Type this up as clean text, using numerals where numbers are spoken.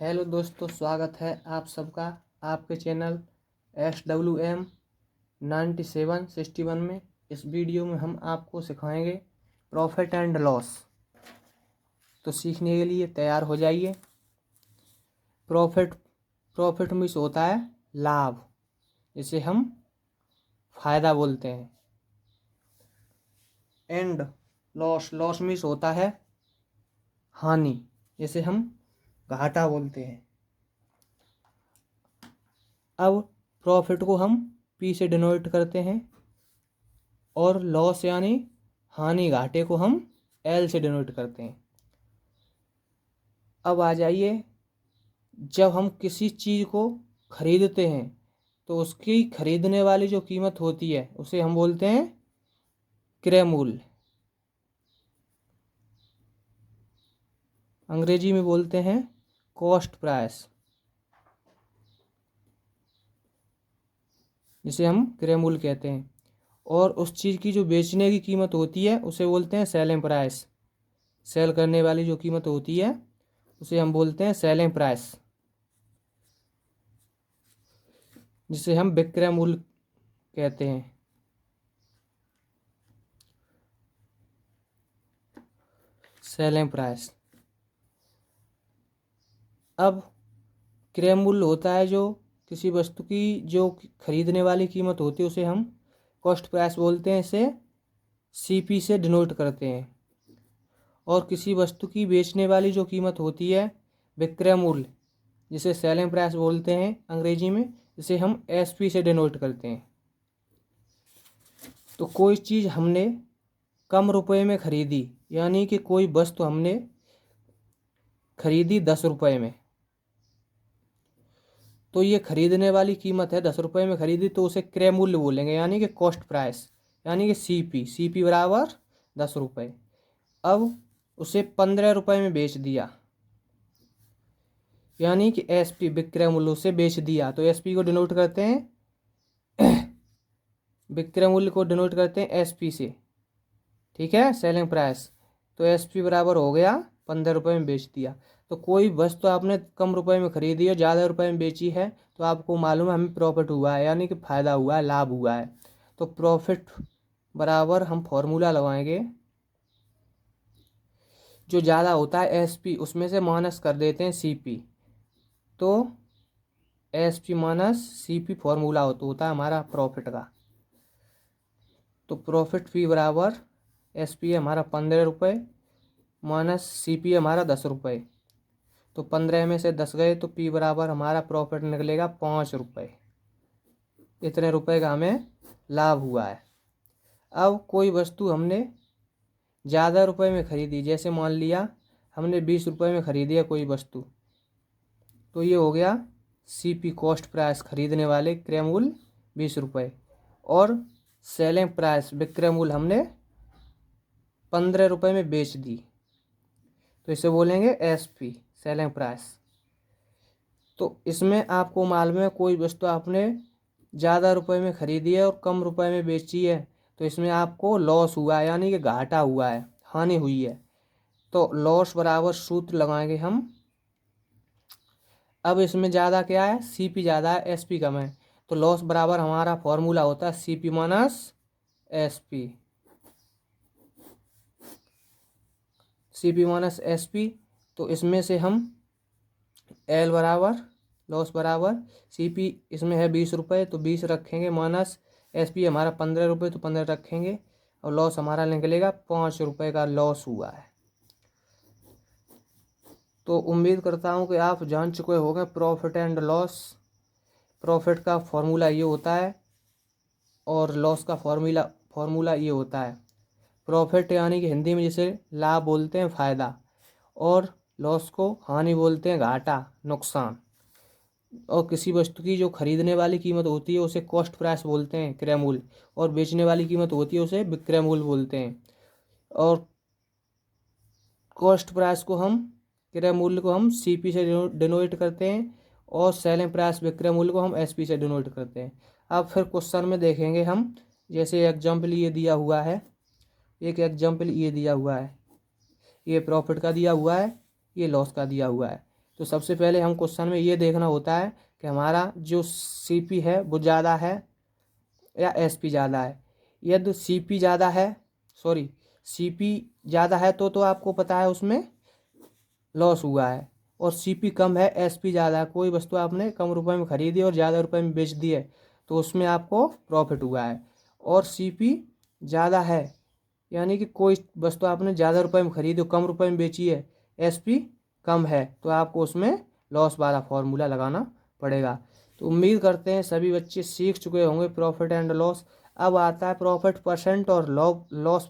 Hello दोस्तों, स्वागत है आप सबका आपके चैनल SWM 9761 में। इस वीडियो में हम आपको सिखाएंगे प्रॉफिट एंड लॉस। तो सीखने के लिए तैयार हो जाइए। प्रॉफिट मीन्स होता है लाभ, जिसे हम फायदा बोलते हैं। एंड लॉस मीन्स होता है हानि, जिसे हम घाटा बोलते हैं। अब प्रॉफिट को हम P से डिनोट करते हैं और लॉस यानी हानि घाटे को हम L से डिनोट करते हैं। अब आ जाइए, जब हम किसी चीज़ को खरीदते हैं तो उसकी खरीदने वाली जो कीमत होती है उसे हम बोलते हैं क्रय मूल्य। अंग्रेजी में बोलते हैं कॉस्ट प्राइस, जिसे हम क्रय मूल्य कहते हैं। और उस चीज़ की जो बेचने की कीमत होती है उसे बोलते हैं सेलिंग प्राइस। सेल करने वाली जो कीमत होती है उसे हम बोलते हैं सेलिंग प्राइस, जिसे हम विक्रय मूल्य कहते हैं। Selling price. अब क्रय मूल्य होता है जो किसी वस्तु की जो खरीदने वाली कीमत होती है उसे हम कॉस्ट प्राइस बोलते हैं। इसे CP से डिनोट करते हैं। और किसी वस्तु की बेचने वाली जो कीमत होती है विक्रय मूल्य, जिसे सेलिंग प्राइस बोलते हैं अंग्रेजी में, इसे हम SP से डिनोट करते हैं। तो कोई चीज़ हमने कम रुपए में खरीदी, यानी कि कोई वस्तु हमने खरीदी 10 रुपये में, तो ये खरीदने वाली कीमत है 10 रुपये में खरीदी, तो उसे क्रय मूल्य बोलेंगे, यानी कि कॉस्ट प्राइस, यानी कि CP बराबर 10 रुपये। अब उसे 15 रुपये में बेच दिया, यानी कि SP विक्रय मूल्य से बेच दिया, तो SP को डिनोट करते हैं विक्रय मूल्य को डिनोट करते हैं SP से। ठीक है, सेलिंग प्राइस। तो SP बराबर हो गया 15 रुपये में बेच दिया। तो कोई वस्तु आपने कम रुपए में खरीदी है, ज़्यादा रुपए में बेची है, तो आपको मालूम है हमें प्रॉफिट हुआ है, यानी कि फ़ायदा हुआ है, लाभ हुआ है। तो प्रॉफिट बराबर हम फॉर्मूला लगाएंगे, जो ज़्यादा होता है SP उसमें से माइनस कर देते हैं CP। तो SP माइनस CP फॉर्मूला होता है हमारा प्रॉफिट का। तो प्रॉफिट P बराबर SP है हमारा 15 रुपये माइनस CP है हमारा 10 रुपये। तो 15 में से 10 गए तो P बराबर हमारा प्रॉफिट निकलेगा 5 रुपये। इतने रुपए का हमें लाभ हुआ है। अब कोई वस्तु हमने ज़्यादा रुपए में खरीदी, जैसे मान लिया हमने 20 रुपये में खरीदी है कोई वस्तु, तो ये हो गया CP कॉस्ट प्राइस, खरीदने वाले क्रय मूल्य 20 रुपये, और सेलिंग प्राइस विक्रय मूल्य हमने 15 रुपये में बेच दी, तो इसे बोलेंगे SP सेलिंग प्राइस। तो इसमें आपको मालूम है कोई वस्तु आपने ज़्यादा रुपए में खरीदी है और कम रुपए में बेची है, तो इसमें आपको लॉस हुआ है, यानी कि घाटा हुआ है, हानि हुई है। तो लॉस बराबर सूत्र लगाएंगे हम। अब इसमें ज़्यादा क्या है, CP ज़्यादा है, SP कम है, तो लॉस बराबर हमारा फॉर्मूला होता है CP minus SP। CP minus SP। तो इसमें से हम L बराबर लॉस बराबर CP इसमें है 20 रुपये, तो 20 रखेंगे, माइनस SP हमारा 15 रुपये, तो 15 रखेंगे, और लॉस हमारा निकलेगा 5 रुपये का लॉस हुआ है। तो उम्मीद करता हूँ कि आप जान चुके होंगे प्रॉफिट एंड लॉस। प्रॉफिट का फॉर्मूला ये होता है और लॉस का फॉर्मूला ये होता है। प्रॉफिट यानी कि हिंदी में जिसे लाभ बोलते हैं, फ़ायदा, और लॉस को हानि बोलते हैं, घाटा, नुकसान। और किसी वस्तु की जो खरीदने वाली कीमत होती है उसे कॉस्ट प्राइस बोलते हैं, क्रय मूल्य, और बेचने वाली कीमत होती है उसे विक्रय मूल्य बोलते हैं। और कॉस्ट प्राइस को हम, क्रय मूल्य को हम CP से डिनोट करते हैं, और सेलिंग प्राइस विक्रय मूल्य को हम SP से डिनोट करते हैं। अब फिर क्वेश्चन में देखेंगे हम, जैसे एग्जाम्पल ये दिया हुआ है, एक एग्जाम्पल ये दिया हुआ है, ये प्रॉफिट का दिया हुआ है, ये लॉस का दिया हुआ है। तो सबसे पहले हम क्वेश्चन में ये देखना होता है कि हमारा जो CP है वो ज़्यादा है या SP ज़्यादा है। यदि CP ज़्यादा है, सॉरी CP ज़्यादा है तो आपको पता है उसमें लॉस हुआ है, और CP कम है, SP ज़्यादा है, कोई वस्तु आपने कम रुपए में खरीदी और ज़्यादा रुपए में बेच दी है तो उसमें आपको प्रॉफिट हुआ है। और CP ज़्यादा है यानी कि कोई वस्तु आपने ज़्यादा रुपए में खरीदी और कम रुपए में बेची है, SP कम है, तो आपको उसमें लॉस वाला फॉर्मूला लगाना पड़ेगा। तो उम्मीद करते हैं सभी बच्चे सीख चुके होंगे प्रॉफिट एंड लॉस। अब आता है प्रॉफिट परसेंट और लॉस